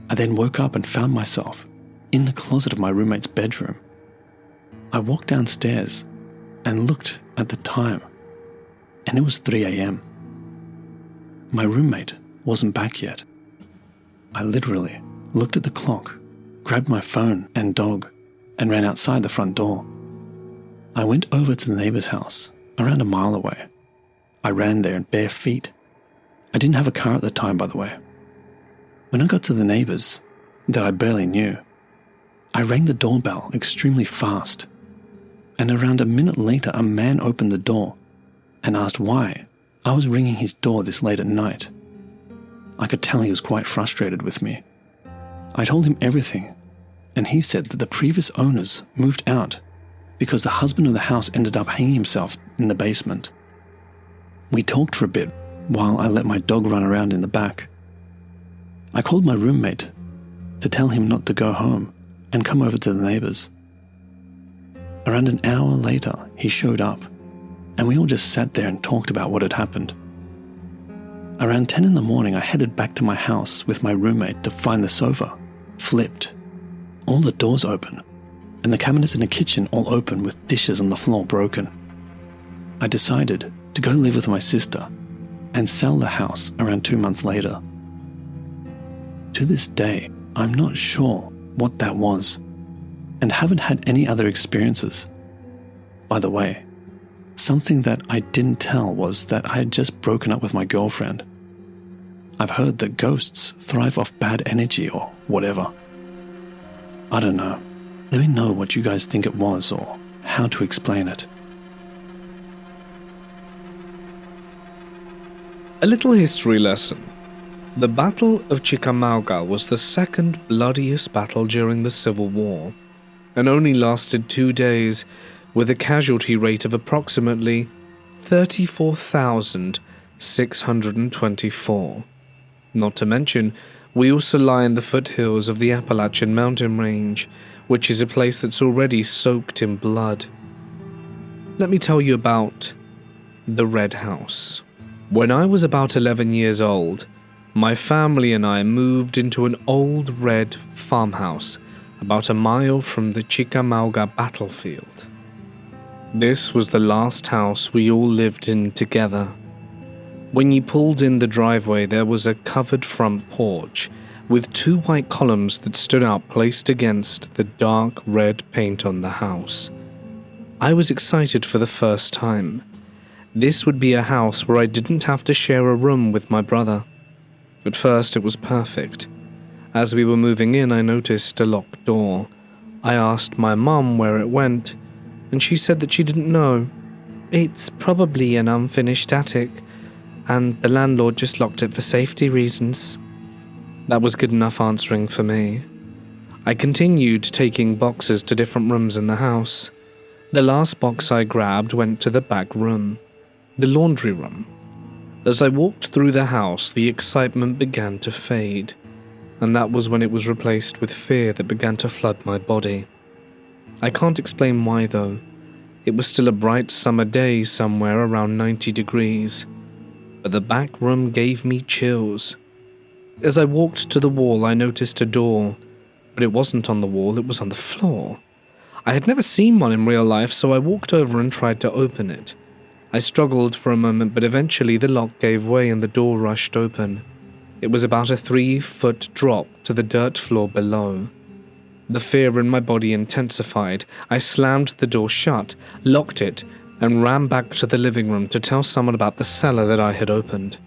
I then woke up and found myself in the closet of my roommate's bedroom. I walked downstairs and looked at the time, and it was 3 a.m. My roommate wasn't back yet. I literally looked at the clock, grabbed my phone and dog, and ran outside the front door. I went over to the neighbor's house, around a mile away. I ran there in bare feet. I didn't have a car at the time, by the way. When I got to the neighbors, that I barely knew, I rang the doorbell extremely fast, and around a minute later a man opened the door and asked why I was ringing his door this late at night. I could tell he was quite frustrated with me. I told him everything, and he said that the previous owners moved out because the husband of the house ended up hanging himself in the basement. We talked for a bit while I let my dog run around in the back. I called my roommate to tell him not to go home and come over to the neighbors. Around an hour later, he showed up, and we all just sat there and talked about what had happened. Around 10 in the morning, I headed back to my house with my roommate to find the sofa flipped, all the doors open, and the cabinets in the kitchen all open with dishes on the floor broken. I decided to go live with my sister and sell the house around 2 months later. To this day, I'm not sure what that was, and haven't had any other experiences. By the way, something that I didn't tell was that I had just broken up with my girlfriend. I've heard that ghosts thrive off bad energy or whatever. I don't know. Let me know what you guys think it was or how to explain it. A little history lesson. The Battle of Chickamauga was the second bloodiest battle during the Civil War, and only lasted 2 days, with a casualty rate of approximately 34,624. Not to mention, we also lie in the foothills of the Appalachian mountain range, which is a place that's already soaked in blood. Let me tell you about the Red House. When I was about 11 years old, my family and I moved into an old red farmhouse about a mile from the Chickamauga battlefield. This was the last house we all lived in together. When you pulled in the driveway, there was a covered front porch with 2 white columns that stood out placed against the dark red paint on the house. I was excited for the first time. This would be a house where I didn't have to share a room with my brother. At first, it was perfect. As we were moving in, I noticed a locked door. I asked my mum where it went, and she said that she didn't know. It's probably an unfinished attic, and the landlord just locked it for safety reasons. That was good enough answering for me. I continued taking boxes to different rooms in the house. The last box I grabbed went to the back room, the laundry room. As I walked through the house, the excitement began to fade, and that was when it was replaced with fear that began to flood my body. I can't explain why though. It was still a bright summer day somewhere around 90 degrees, but the back room gave me chills. As I walked to the wall, I noticed a door, but it wasn't on the wall, it was on the floor. I had never seen one in real life, so I walked over and tried to open it. I struggled for a moment, but eventually the lock gave way and the door rushed open. It was about a 3-foot drop to the dirt floor below. The fear in my body intensified. I slammed the door shut, locked it, and ran back to the living room to tell someone about the cellar that I had opened.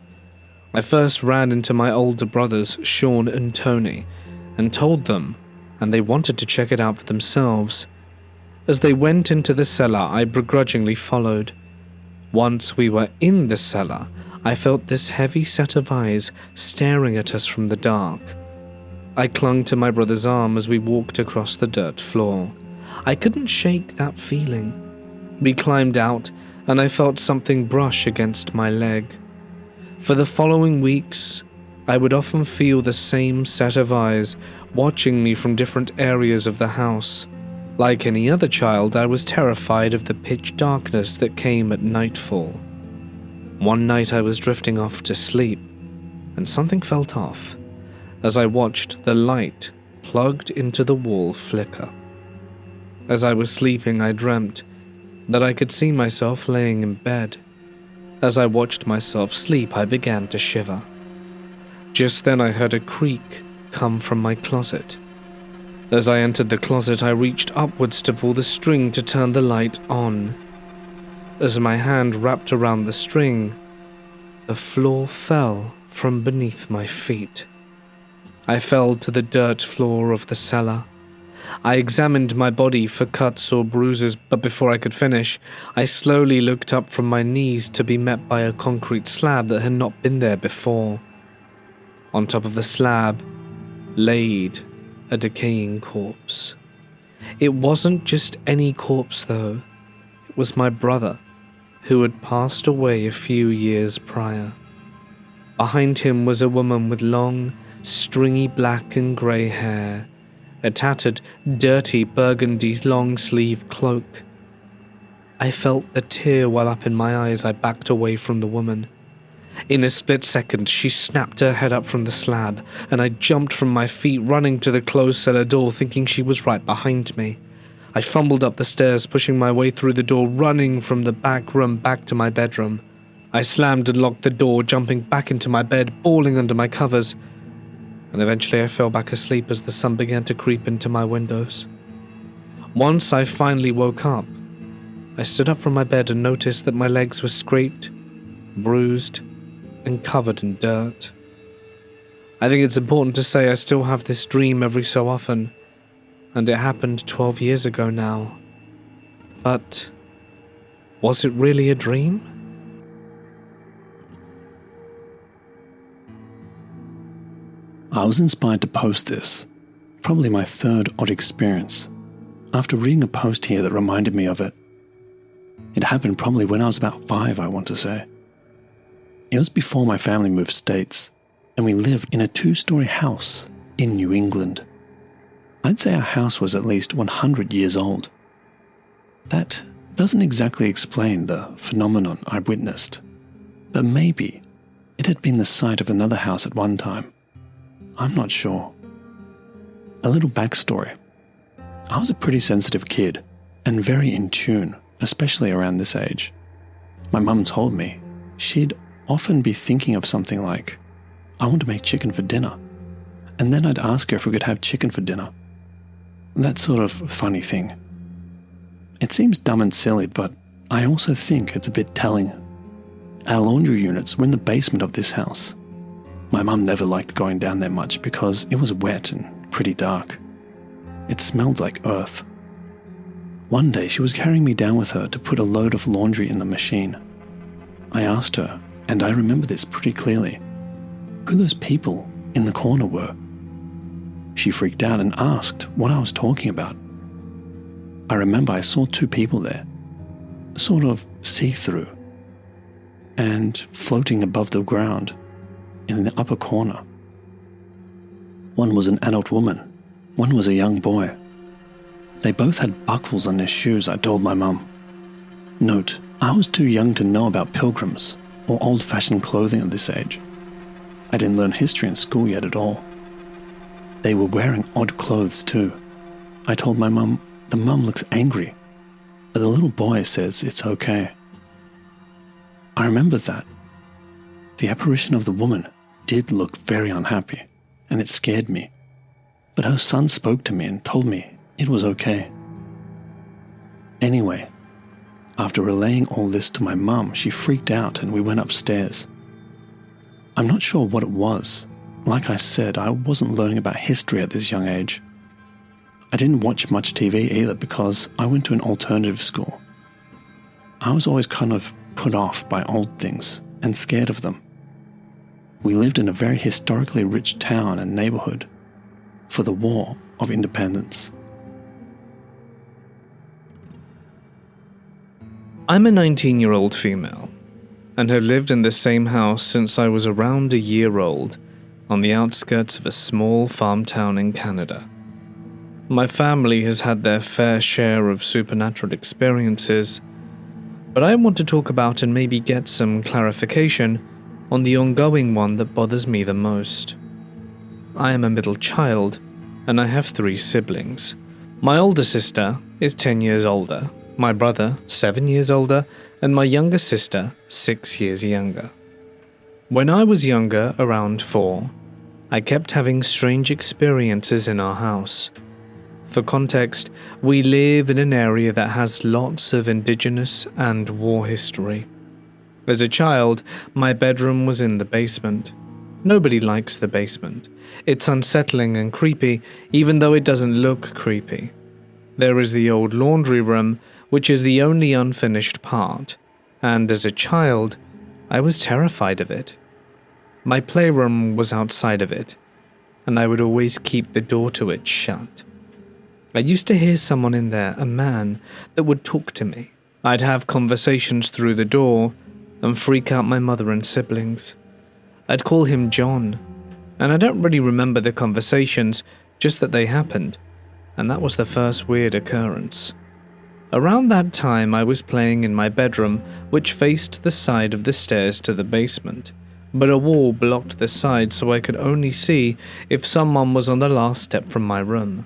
I first ran into my older brothers, Sean and Tony, and told them, and they wanted to check it out for themselves. As they went into the cellar, I begrudgingly followed. Once we were in the cellar, I felt this heavy set of eyes staring at us from the dark. I clung to my brother's arm as we walked across the dirt floor. I couldn't shake that feeling. We climbed out, and I felt something brush against my leg. For the following weeks, I would often feel the same set of eyes watching me from different areas of the house. Like any other child, I was terrified of the pitch darkness that came at nightfall. One night I was drifting off to sleep, and something felt off as I watched the light plugged into the wall flicker. As I was sleeping, I dreamt that I could see myself laying in bed. As I watched myself sleep, I began to shiver. Just then I heard a creak come from my closet. As I entered the closet, I reached upwards to pull the string to turn the light on. As my hand wrapped around the string, the floor fell from beneath my feet. I fell to the dirt floor of the cellar. I examined my body for cuts or bruises, but before I could finish, I slowly looked up from my knees to be met by a concrete slab that had not been there before. On top of the slab, laid a decaying corpse. It wasn't just any corpse, though. It was my brother, who had passed away a few years prior. Behind him was a woman with long, stringy black and grey hair, a tattered, dirty burgundy long-sleeve cloak. I felt the tear well up in my eyes. I backed away from the woman. In a split second, she snapped her head up from the slab, and I jumped from my feet, running to the closed cellar door, thinking she was right behind me. I fumbled up the stairs, pushing my way through the door, running from the back room back to my bedroom. I slammed and locked the door, jumping back into my bed, bawling under my covers, and eventually I fell back asleep as the sun began to creep into my windows. Once I finally woke up, I stood up from my bed and noticed that my legs were scraped, bruised, and covered in dirt. I think it's important to say I still have this dream every so often, and it happened 12 years ago now. But was it really a dream? I was inspired to post this, probably my third odd experience, after reading a post here that reminded me of it. It happened probably when I was about 5, I want to say. It was before my family moved states, and we lived in a 2-story house in New England. I'd say our house was at least 100 years old. That doesn't exactly explain the phenomenon I witnessed, but maybe it had been the site of another house at one time. I'm not sure. A little backstory. I was a pretty sensitive kid and very in tune, especially around this age. My mum told me she'd often be thinking of something like, I want to make chicken for dinner. And then I'd ask her if we could have chicken for dinner. That sort of funny thing. It seems dumb and silly, but I also think it's a bit telling. Our laundry units were in the basement of this house. My mum never liked going down there much because it was wet and pretty dark. It smelled like earth. One day she was carrying me down with her to put a load of laundry in the machine. I asked her, and I remember this pretty clearly, who those people in the corner were. She freaked out and asked what I was talking about. I remember I saw 2 people there, sort of see-through, and floating above the ground in the upper corner. One was an adult woman, one was a young boy. They both had buckles on their shoes, I told my mum. Note, I was too young to know about pilgrims or old-fashioned clothing at this age. I didn't learn history in school yet at all. They were wearing odd clothes too. I told my mum, the mum looks angry, but the little boy says it's okay. I remember that. The apparition of the woman did look very unhappy, and it scared me. But her son spoke to me and told me it was okay. Anyway, after relaying all this to my mum, she freaked out and we went upstairs. I'm not sure what it was. Like I said, I wasn't learning about history at this young age. I didn't watch much TV either because I went to an alternative school. I was always kind of put off by old things and scared of them. We lived in a very historically rich town and neighborhood for the War of Independence. I'm a 19-year-old female and have lived in the same house since I was around a year old on the outskirts of a small farm town in Canada. My family has had their fair share of supernatural experiences, but I want to talk about and maybe get some clarification on the ongoing one that bothers me the most. I am a middle child, and I have 3 siblings. My older sister is 10 years older, my brother 7 years older, and my younger sister 6 years younger. When I was younger, around 4, I kept having strange experiences in our house. For context, we live in an area that has lots of indigenous and war history. As a child, my bedroom was in the basement. Nobody likes the basement. It's unsettling and creepy, even though it doesn't look creepy. There is the old laundry room, which is the only unfinished part, and as a child, I was terrified of it. My playroom was outside of it, and I would always keep the door to it shut. I used to hear someone in there, a man, that would talk to me. I'd have conversations through the door and freak out my mother and siblings. I'd call him John, and I don't really remember the conversations, just that they happened, and that was the first weird occurrence. Around that time, I was playing in my bedroom, which faced the side of the stairs to the basement, but a wall blocked the side so I could only see if someone was on the last step from my room.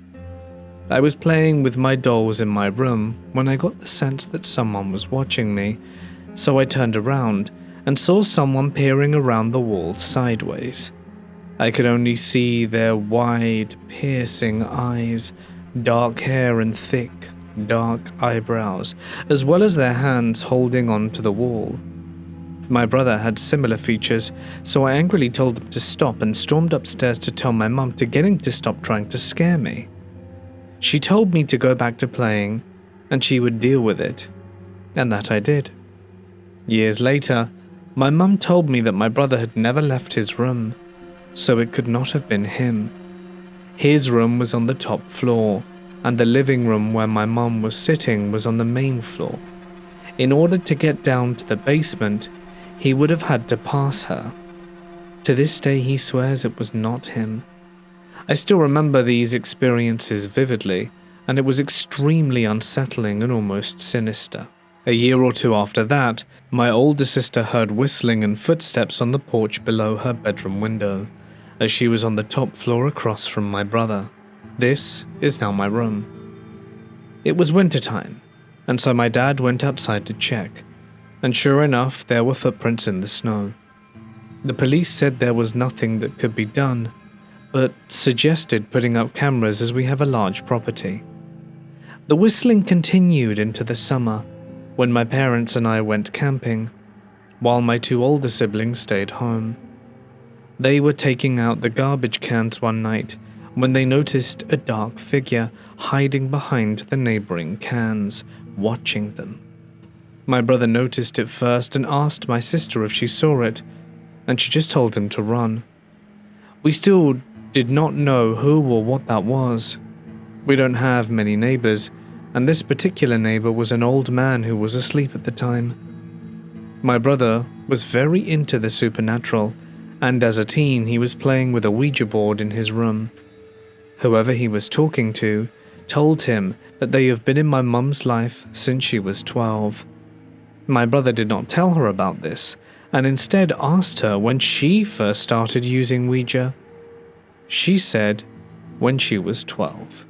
I was playing with my dolls in my room when I got the sense that someone was watching me, so I turned around and saw someone peering around the wall sideways. I could only see their wide, piercing eyes, dark hair and thick, dark eyebrows, as well as their hands holding onto the wall. My brother had similar features, so I angrily told him to stop and stormed upstairs to tell my mum to get him to stop trying to scare me. She told me to go back to playing, and she would deal with it, and that I did. Years later, my mum told me that my brother had never left his room, so it could not have been him. His room was on the top floor, and the living room where my mum was sitting was on the main floor. In order to get down to the basement, he would have had to pass her. To this day, he swears it was not him. I still remember these experiences vividly, and it was extremely unsettling and almost sinister. A year or 2 after that, my older sister heard whistling and footsteps on the porch below her bedroom window, as she was on the top floor across from my brother. This is now my room. It was wintertime, and so my dad went outside to check, and sure enough, there were footprints in the snow. The police said there was nothing that could be done, but suggested putting up cameras as we have a large property. The whistling continued into the summer, when my parents and I went camping, while my 2 older siblings stayed home. They were taking out the garbage cans one night when they noticed a dark figure hiding behind the neighboring cans, watching them. My brother noticed it first and asked my sister if she saw it, and she just told him to run. We still did not know who or what that was. We don't have many neighbors, and this particular neighbor was an old man who was asleep at the time. My brother was very into the supernatural, and as a teen he was playing with a Ouija board in his room. Whoever he was talking to told him that they have been in my mum's life since she was 12. My brother did not tell her about this, and instead asked her when she first started using Ouija. She said when she was 12.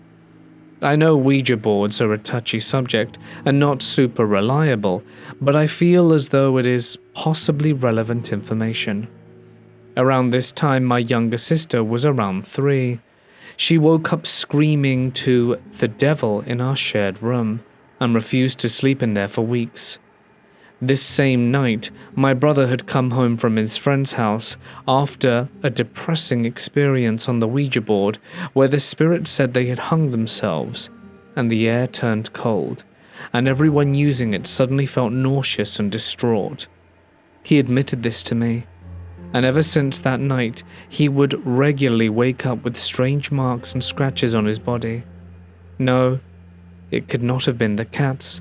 I know Ouija boards are a touchy subject and not super reliable, but I feel as though it is possibly relevant information. Around this time, my younger sister was around 3. She woke up screaming to the devil in our shared room and refused to sleep in there for weeks. This same night, my brother had come home from his friend's house after a depressing experience on the Ouija board where the spirits said they had hung themselves and the air turned cold, and everyone using it suddenly felt nauseous and distraught. He admitted this to me, and ever since that night, he would regularly wake up with strange marks and scratches on his body. No, it could not have been the cats,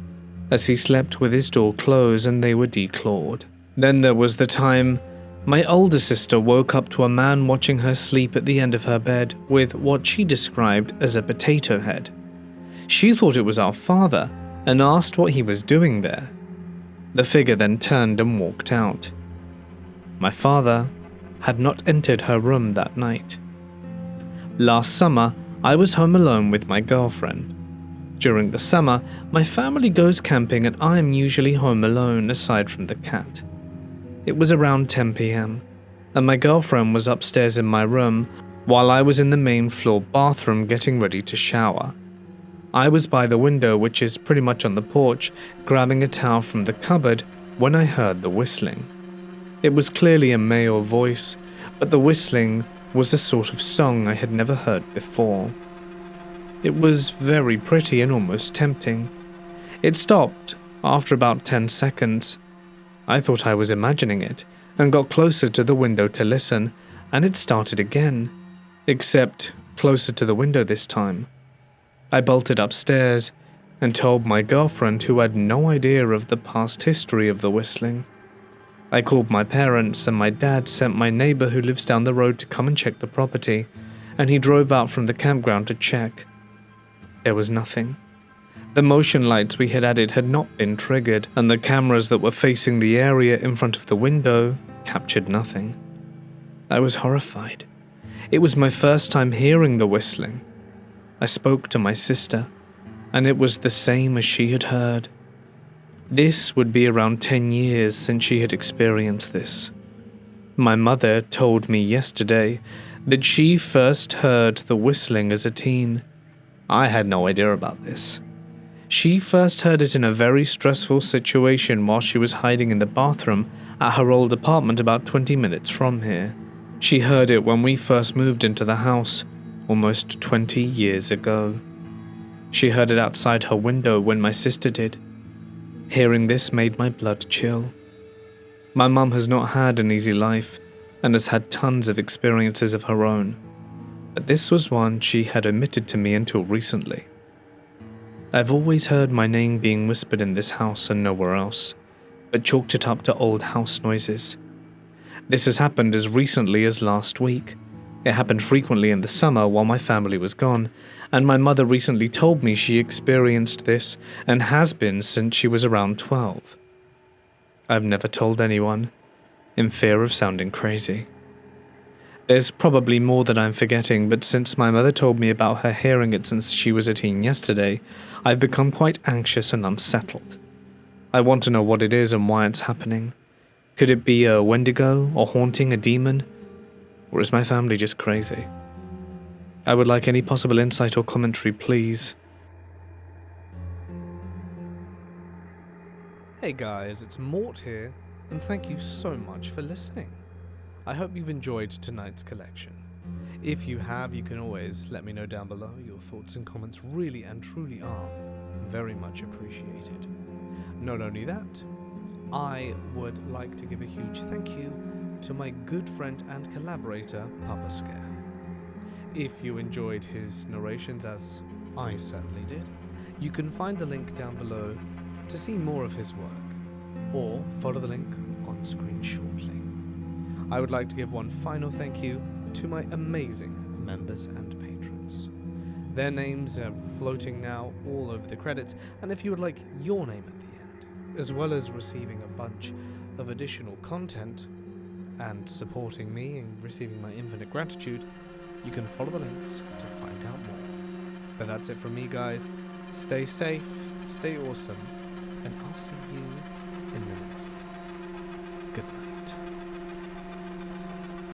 as he slept with his door closed and they were declawed. Then there was the time my older sister woke up to a man watching her sleep at the end of her bed with what she described as a potato head. She thought it was our father and asked what he was doing there. The figure then turned and walked out. My father had not entered her room that night. Last summer, I was home alone with my girlfriend. During the summer, my family goes camping and I am usually home alone aside from the cat. It was around 10 p.m. and my girlfriend was upstairs in my room while I was in the main floor bathroom getting ready to shower. I was by the window, which is pretty much on the porch, grabbing a towel from the cupboard when I heard the whistling. It was clearly a male voice, but the whistling was a sort of song I had never heard before. It was very pretty and almost tempting. It stopped after about 10 seconds. I thought I was imagining it and got closer to the window to listen, and it started again, except closer to the window this time. I bolted upstairs and told my girlfriend, who had no idea of the past history of the whistling. I called my parents and my dad sent my neighbor who lives down the road to come and check the property, and he drove out from the campground to check. There was nothing. The motion lights we had added had not been triggered, and the cameras that were facing the area in front of the window captured nothing. I was horrified. It was my first time hearing the whistling. I spoke to my sister, and it was the same as she had heard. This would be around 10 years since she had experienced this. My mother told me yesterday that she first heard the whistling as a teen. I had no idea about this. She first heard it in a very stressful situation while she was hiding in the bathroom at her old apartment about 20 minutes from here. She heard it when we first moved into the house, almost 20 years ago. She heard it outside her window when my sister did. Hearing this made my blood chill. My mum has not had an easy life and has had tons of experiences of her own, but this was one she had omitted to me until recently. I've always heard my name being whispered in this house and nowhere else, but chalked it up to old house noises. This has happened as recently as last week. It happened frequently in the summer while my family was gone, and my mother recently told me she experienced this and has been since she was around 12. I've never told anyone, in fear of sounding crazy. There's probably more that I'm forgetting, but since my mother told me about her hearing it since she was a teen yesterday, I've become quite anxious and unsettled. I want to know what it is and why it's happening. Could it be a Wendigo, or haunting, a demon? Or is my family just crazy? I would like any possible insight or commentary, please. Hey guys, it's Mort here, and thank you so much for listening. I hope you've enjoyed tonight's collection. If you have, you can always let me know down below. Your thoughts and comments really and truly are very much appreciated. Not only that, I would like to give a huge thank you to my good friend and collaborator, Papa Scare. If you enjoyed his narrations, as I certainly did, you can find a link down below to see more of his work, or follow the link on screen shortly. I would like to give one final thank you to my amazing members and patrons. Their names are floating now all over the credits, and if you would like your name at the end, as well as receiving a bunch of additional content and supporting me and receiving my infinite gratitude, you can follow the links to find out more. But that's it from me, guys. Stay safe, stay awesome, and I'll see you